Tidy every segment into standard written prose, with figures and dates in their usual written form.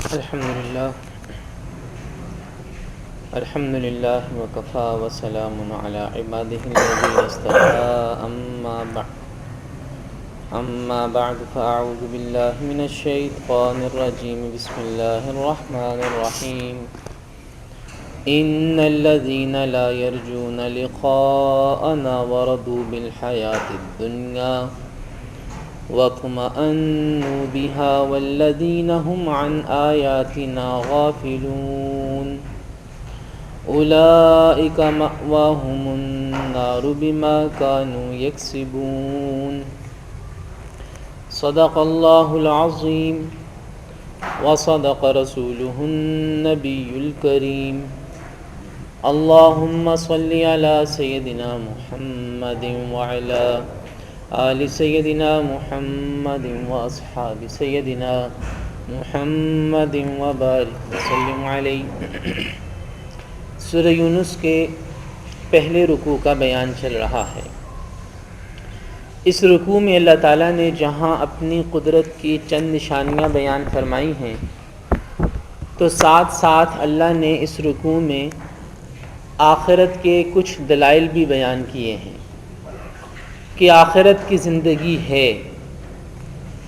الحمد لله وكفى وسلام على عباده الذين اصطفى أما بعد فأعوذ بالله من الشيطان الرجيم بسم الله الرحمن الرحيم إن الذين لا يرجون لقاءنا ورضوا بالحياة الدنيا واطمأنوا بها والذين هم عن آياتنا غافلون أولئك مأواهم النار بما كانوا يكسبون صدق الله العظيم وصدق رسوله النبي الكريم اللهم صل على سيدنا محمد وعلى آل سيدنا محمد وأصحاب سيدنا محمد وبارك وسلم علیہ۔ سورہ یونس کے پہلے رکوع کا بیان چل رہا ہے۔ اس رکوع میں اللہ تعالیٰ نے جہاں اپنی قدرت کی چند نشانیاں بیان فرمائی ہیں، تو ساتھ ساتھ اللہ نے اس رکوع میں آخرت کے کچھ دلائل بھی بیان کیے ہیں کہ آخرت کی زندگی ہے،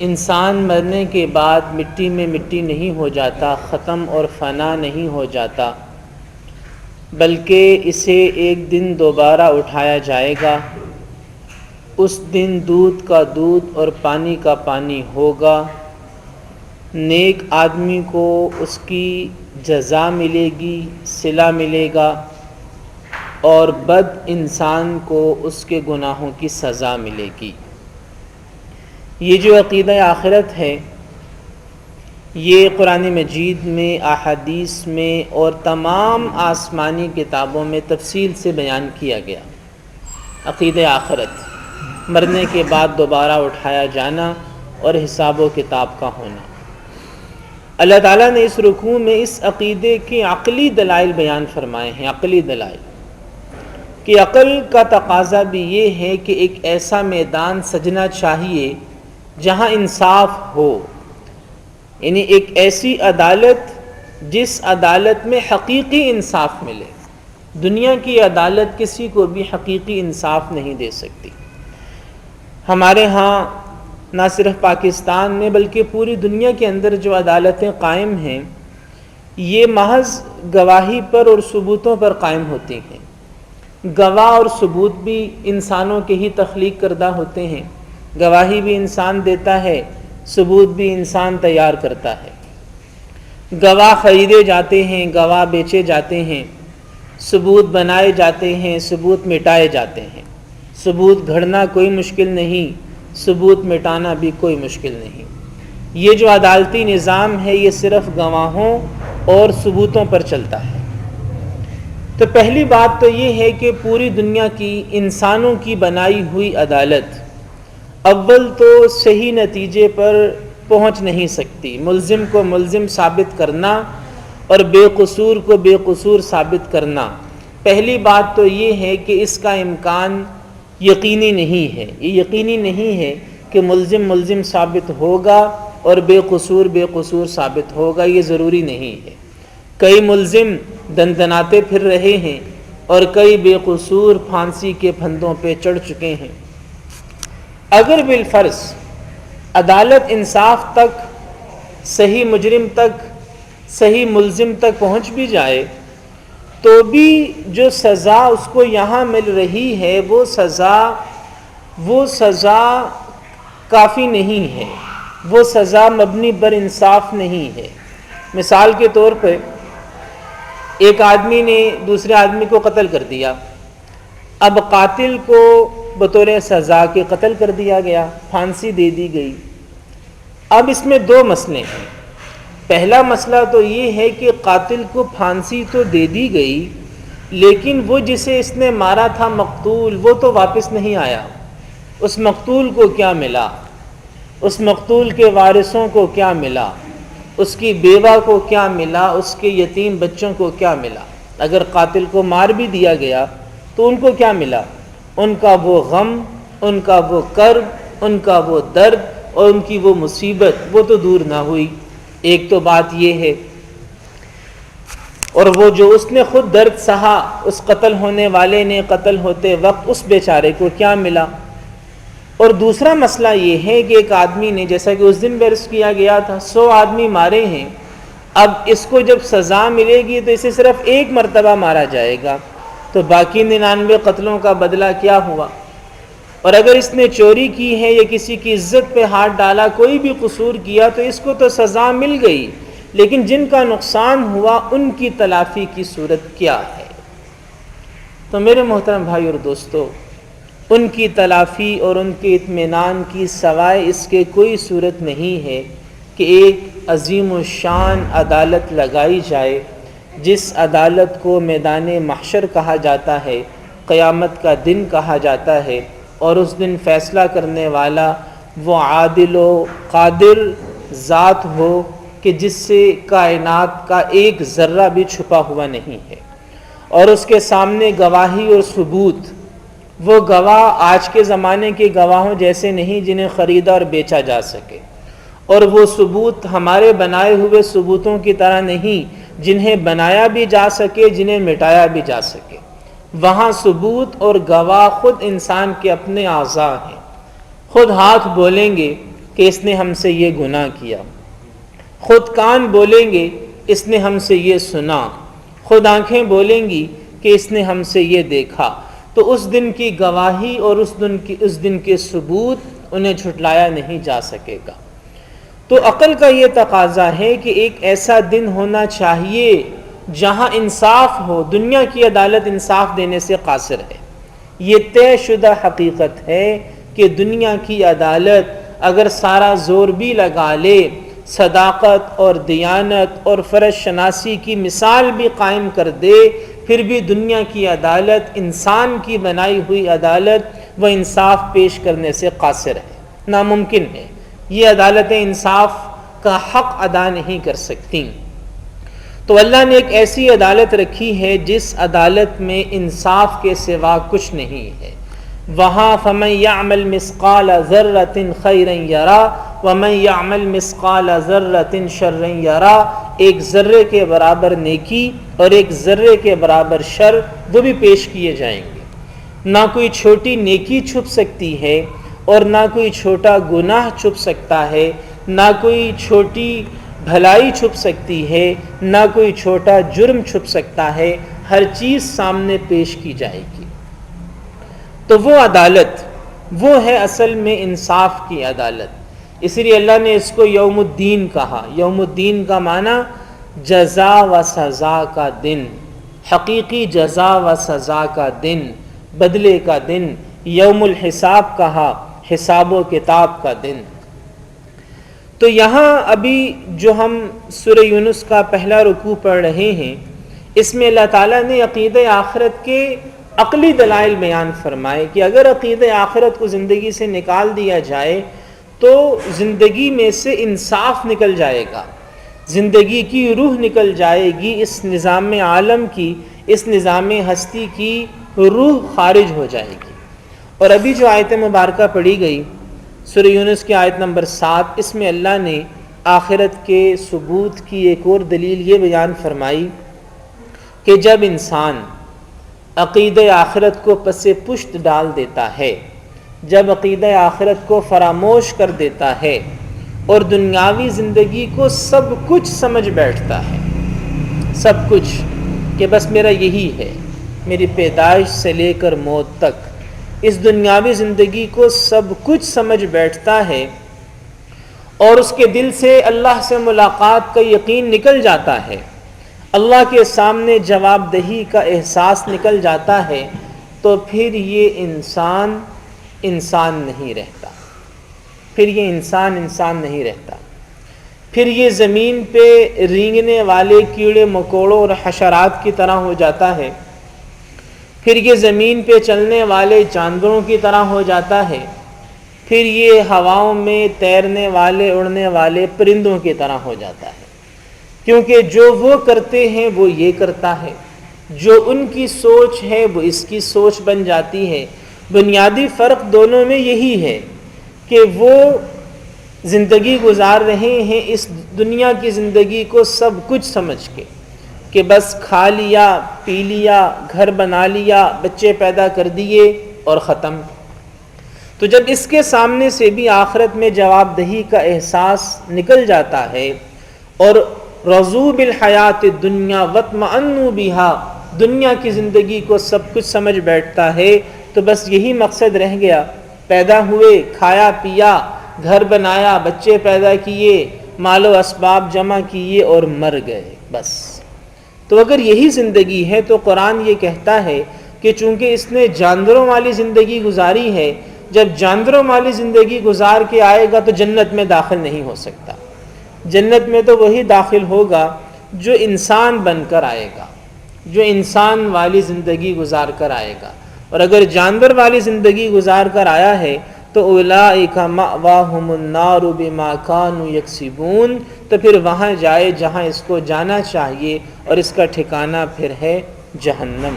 انسان مرنے کے بعد مٹی میں مٹی نہیں ہو جاتا، ختم اور فنا نہیں ہو جاتا، بلکہ اسے ایک دن دوبارہ اٹھایا جائے گا۔ اس دن دودھ کا دودھ اور پانی کا پانی ہوگا۔ نیک آدمی کو اس کی جزا ملے گی، صلہ ملے گا، اور بد انسان کو اس کے گناہوں کی سزا ملے گی۔ یہ جو عقیدہ آخرت ہے، یہ قرآن مجید میں، احادیث میں اور تمام آسمانی کتابوں میں تفصیل سے بیان کیا گیا۔ عقیدہ آخرت، مرنے کے بعد دوبارہ اٹھایا جانا اور حساب و کتاب کا ہونا۔ اللہ تعالیٰ نے اس رکوع میں اس عقیدے کے عقلی دلائل بیان فرمائے ہیں۔ عقلی دلائل کہ عقل کا تقاضا بھی یہ ہے کہ ایک ایسا میدان سجنا چاہیے جہاں انصاف ہو، یعنی ایک ایسی عدالت جس عدالت میں حقیقی انصاف ملے۔ دنیا کی عدالت کسی کو بھی حقیقی انصاف نہیں دے سکتی۔ ہمارے ہاں نہ صرف پاکستان میں بلکہ پوری دنیا کے اندر جو عدالتیں قائم ہیں، یہ محض گواہی پر اور ثبوتوں پر قائم ہوتی ہیں۔ گواہ اور ثبوت بھی انسانوں کے ہی تخلیق کردہ ہوتے ہیں۔ گواہی بھی انسان دیتا ہے، ثبوت بھی انسان تیار کرتا ہے۔ گواہ خریدے جاتے ہیں، گواہ بیچے جاتے ہیں، ثبوت بنائے جاتے ہیں، ثبوت مٹائے جاتے ہیں۔ ثبوت گھڑنا کوئی مشکل نہیں، ثبوت مٹانا بھی کوئی مشکل نہیں۔ یہ جو عدالتی نظام ہے، یہ صرف گواہوں اور ثبوتوں پر چلتا ہے۔ تو پہلی بات تو یہ ہے کہ پوری دنیا کی انسانوں کی بنائی ہوئی عدالت اول تو صحیح نتیجے پر پہنچ نہیں سکتی۔ ملزم کو ملزم ثابت کرنا اور بے قصور کو بے قصور ثابت کرنا، پہلی بات تو یہ ہے کہ اس کا امکان یقینی نہیں ہے۔ یہ یقینی نہیں ہے کہ ملزم ملزم ثابت ہوگا اور بے قصور ثابت ہوگا، یہ ضروری نہیں ہے۔ کئی ملزم دندناتے پھر رہے ہیں اور کئی بے قصور پھانسی کے پھندوں پہ چڑھ چکے ہیں۔ اگر بالفرض عدالت انصاف تک، صحیح مجرم تک، صحیح ملزم تک پہنچ بھی جائے، تو بھی جو سزا اس کو یہاں مل رہی ہے وہ سزا کافی نہیں ہے، وہ سزا مبنی بر انصاف نہیں ہے۔ مثال کے طور پہ ایک آدمی نے دوسرے آدمی کو قتل کر دیا، اب قاتل کو بطور سزا کے قتل کر دیا گیا، پھانسی دے دی گئی۔ اب اس میں دو مسئلے ہیں۔ پہلا مسئلہ تو یہ ہے کہ قاتل کو پھانسی تو دے دی گئی، لیکن وہ جسے اس نے مارا تھا مقتول، وہ تو واپس نہیں آیا۔ اس مقتول کو کیا ملا؟ اس مقتول کے وارثوں کو کیا ملا؟ اس کی بیوہ کو کیا ملا؟ اس کے یتیم بچوں کو کیا ملا؟ اگر قاتل کو مار بھی دیا گیا تو ان کو کیا ملا؟ ان کا وہ غم، ان کا وہ کرب، ان کا وہ درد اور ان کی وہ مصیبت، وہ تو دور نہ ہوئی۔ ایک تو بات یہ ہے، اور وہ جو اس نے خود درد سہا، اس قتل ہونے والے نے قتل ہوتے وقت اس بیچارے کو کیا ملا۔ اور دوسرا مسئلہ یہ ہے کہ ایک آدمی نے، جیسا کہ اس دن عرض کیا گیا تھا، 100 آدمی مارے ہیں، اب اس کو جب سزا ملے گی تو اسے صرف ایک مرتبہ مارا جائے گا، تو باقی 99 قتلوں کا بدلہ کیا ہوا؟ اور اگر اس نے چوری کی ہے یا کسی کی عزت پہ ہاتھ ڈالا، کوئی بھی قصور کیا، تو اس کو تو سزا مل گئی، لیکن جن کا نقصان ہوا ان کی تلافی کی صورت کیا ہے؟ تو میرے محترم بھائی اور دوستو، ان کی تلافی اور ان کے اطمینان کی سوائے اس کے کوئی صورت نہیں ہے کہ ایک عظیم الشان عدالت لگائی جائے، جس عدالت کو میدان محشر کہا جاتا ہے، قیامت کا دن کہا جاتا ہے، اور اس دن فیصلہ کرنے والا وہ عادل و قادر ذات ہو کہ جس سے کائنات کا ایک ذرہ بھی چھپا ہوا نہیں ہے، اور اس کے سامنے گواہی اور ثبوت، وہ گواہ آج کے زمانے کے گواہوں جیسے نہیں جنہیں خریدا اور بیچا جا سکے، اور وہ ثبوت ہمارے بنائے ہوئے ثبوتوں کی طرح نہیں جنہیں بنایا بھی جا سکے، جنہیں مٹایا بھی جا سکے۔ وہاں ثبوت اور گواہ خود انسان کے اپنے اعضاء ہیں، خود ہاتھ بولیں گے کہ اس نے ہم سے یہ گناہ کیا، خود کان بولیں گے اس نے ہم سے یہ سنا، خود آنکھیں بولیں گی کہ اس نے ہم سے یہ دیکھا۔ تو اس دن کی گواہی اور اس دن کے ثبوت انہیں جھٹلایا نہیں جا سکے گا۔ تو عقل کا یہ تقاضا ہے کہ ایک ایسا دن ہونا چاہیے جہاں انصاف ہو۔ دنیا کی عدالت انصاف دینے سے قاصر ہے، یہ طے شدہ حقیقت ہے کہ دنیا کی عدالت اگر سارا زور بھی لگا لے، صداقت اور دیانت اور فرض شناسی کی مثال بھی قائم کر دے، پھر بھی دنیا کی عدالت، انسان کی بنائی ہوئی عدالت، وہ انصاف پیش کرنے سے قاصر ہے، ناممکن ہے۔ یہ عدالتیں انصاف کا حق ادا نہیں کر سکتی۔ تو اللہ نے ایک ایسی عدالت رکھی ہے جس عدالت میں انصاف کے سوا کچھ نہیں ہے۔ وہاں فَمَن يَعْمَلْ مِثْقَالَ ذَرَّةٍ خَيْرًا يَرَى وَمَن يَعْمَلْ مِثْقَالَ ذَرَّةٍ شَرًّا يَرَى، ایک ذرے کے برابر نیکی اور ایک ذرے کے برابر شر وہ بھی پیش کیے جائیں گے۔ نہ کوئی چھوٹی نیکی چھپ سکتی ہے اور نہ کوئی چھوٹا گناہ چھپ سکتا ہے، نہ کوئی چھوٹی بھلائی چھپ سکتی ہے، نہ کوئی چھوٹا جرم چھپ سکتا ہے، ہر چیز سامنے پیش کی جائے گی۔ تو وہ عدالت، وہ ہے اصل میں انصاف کی عدالت۔ اس لیے اللہ نے اس کو یوم الدین کہا۔ یوم الدین کا معنی جزا و سزا کا دن، حقیقی جزا و سزا کا دن، بدلے کا دن۔ یوم الحساب کہا، حساب و کتاب کا دن۔ تو یہاں ابھی جو ہم سورہ یونس کا پہلا رکوع پڑھ رہے ہیں، اس میں اللہ تعالیٰ نے عقیدہ آخرت کے عقلی دلائل بیان فرمائے کہ اگر عقیدہ آخرت کو زندگی سے نکال دیا جائے تو زندگی میں سے انصاف نکل جائے گا، زندگی کی روح نکل جائے گی، اس نظام عالم کی، اس نظام ہستی کی روح خارج ہو جائے گی۔ اور ابھی جو آیت مبارکہ پڑھی گئی سورہ یونس کی آیت نمبر 7، اس میں اللہ نے آخرت کے ثبوت کی ایک اور دلیل یہ بیان فرمائی کہ جب انسان عقیدہ آخرت کو پس پشت ڈال دیتا ہے، جب عقیدہ آخرت کو فراموش کر دیتا ہے اور دنیاوی زندگی کو سب کچھ سمجھ بیٹھتا ہے، سب کچھ، کہ بس میرا یہی ہے، میری پیدائش سے لے کر موت تک، اس دنیاوی زندگی کو سب کچھ سمجھ بیٹھتا ہے، اور اس کے دل سے اللہ سے ملاقات کا یقین نکل جاتا ہے، اللہ کے سامنے جواب دہی کا احساس نکل جاتا ہے، تو پھر یہ انسان نہیں رہتا، پھر یہ انسان نہیں رہتا، پھر یہ زمین پہ رینگنے والے کیڑے مکوڑوں اور حشرات کی طرح ہو جاتا ہے، پھر یہ زمین پہ چلنے والے جانوروں کی طرح ہو جاتا ہے، پھر یہ ہواؤں میں تیرنے والے اڑنے والے پرندوں کی طرح ہو جاتا ہے، کیونکہ جو وہ کرتے ہیں وہ یہ کرتا ہے، جو ان کی سوچ ہے وہ اس کی سوچ بن جاتی ہے۔ بنیادی فرق دونوں میں یہی ہے کہ وہ زندگی گزار رہے ہیں اس دنیا کی زندگی کو سب کچھ سمجھ کے کہ بس کھا لیا پی لیا گھر بنا لیا بچے پیدا کر دیے اور ختم. تو جب اس کے سامنے سے بھی آخرت میں جواب دہی کا احساس نکل جاتا ہے اور رضوا بالحیات الدنیا واطمأنوا بها دنیا کی زندگی کو سب کچھ سمجھ بیٹھتا ہے تو بس یہی مقصد رہ گیا، پیدا ہوئے، کھایا پیا، گھر بنایا، بچے پیدا کیے، مال و اسباب جمع کیے اور مر گئے بس. تو اگر یہی زندگی ہے تو قرآن یہ کہتا ہے کہ چونکہ اس نے جانوروں والی زندگی گزاری ہے، جب جانوروں والی زندگی گزار کے آئے گا تو جنت میں داخل نہیں ہو سکتا. جنت میں تو وہی داخل ہوگا جو انسان بن کر آئے گا، جو انسان والی زندگی گزار کر آئے گا. اور اگر جانور والی زندگی گزار کر آیا ہے تو اولئک مأواہم النار بما کانوا یکسبون، تو پھر وہاں جائے جہاں اس کو جانا چاہیے، اور اس کا ٹھکانہ پھر ہے جہنم،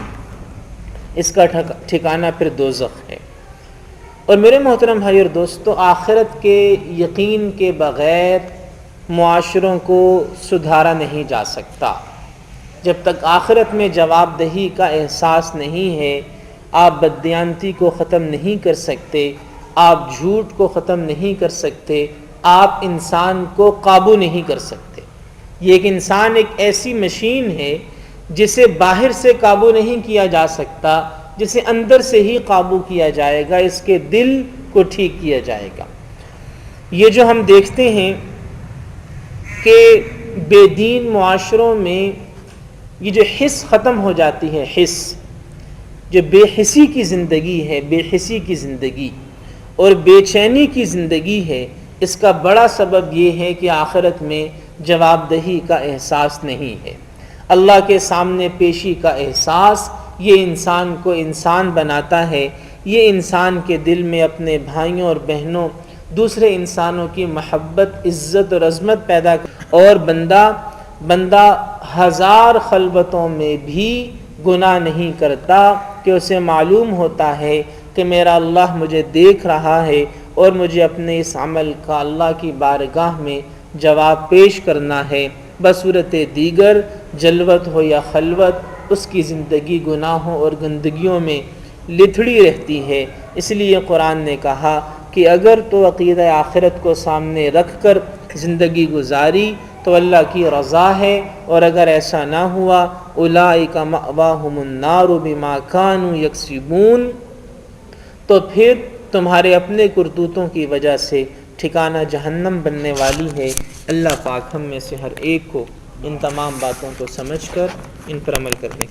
اس کا ٹھکانہ پھر دوزخ ہے. اور میرے محترم بھائی اور دوستو، آخرت کے یقین کے بغیر معاشروں کو سدھارا نہیں جا سکتا. جب تک آخرت میں جواب دہی کا احساس نہیں ہے، آپ بددیانتی کو ختم نہیں کر سکتے، آپ جھوٹ کو ختم نہیں کر سکتے، آپ انسان کو قابو نہیں کر سکتے. یہ ایک انسان ایک ایسی مشین ہے جسے باہر سے قابو نہیں کیا جا سکتا، جسے اندر سے ہی قابو کیا جائے گا، اس کے دل کو ٹھیک کیا جائے گا. یہ جو ہم دیکھتے ہیں کہ بے دین معاشروں میں یہ جو حس ختم ہو جاتی ہے، حس جو بے حسی کی زندگی ہے، بے حسی کی زندگی اور بے چینی کی زندگی ہے، اس کا بڑا سبب یہ ہے کہ آخرت میں جواب دہی کا احساس نہیں ہے. اللہ کے سامنے پیشی کا احساس یہ انسان کو انسان بناتا ہے، یہ انسان کے دل میں اپنے بھائیوں اور بہنوں، دوسرے انسانوں کی محبت، عزت اور عظمت پیدا اور بندہ ہزار خلوتوں میں بھی گناہ نہیں کرتا کہ اسے معلوم ہوتا ہے کہ میرا اللہ مجھے دیکھ رہا ہے اور مجھے اپنے اس عمل کا اللہ کی بارگاہ میں جواب پیش کرنا ہے. بصورت دیگر جلوت ہو یا خلوت، اس کی زندگی گناہوں اور گندگیوں میں لتھڑی رہتی ہے. اس لیے قرآن نے کہا کہ اگر تو عقیدہ آخرت کو سامنے رکھ کر زندگی گزاری تو اللہ کی رضا ہے، اور اگر ایسا نہ ہوا اولئک مأواہم النار بما کانوا یکسبون، تو پھر تمہارے اپنے کرتوتوں کی وجہ سے ٹھکانہ جہنم بننے والی ہے. اللہ پاک ہم میں سے ہر ایک کو ان تمام باتوں کو سمجھ کر ان پر عمل کرنے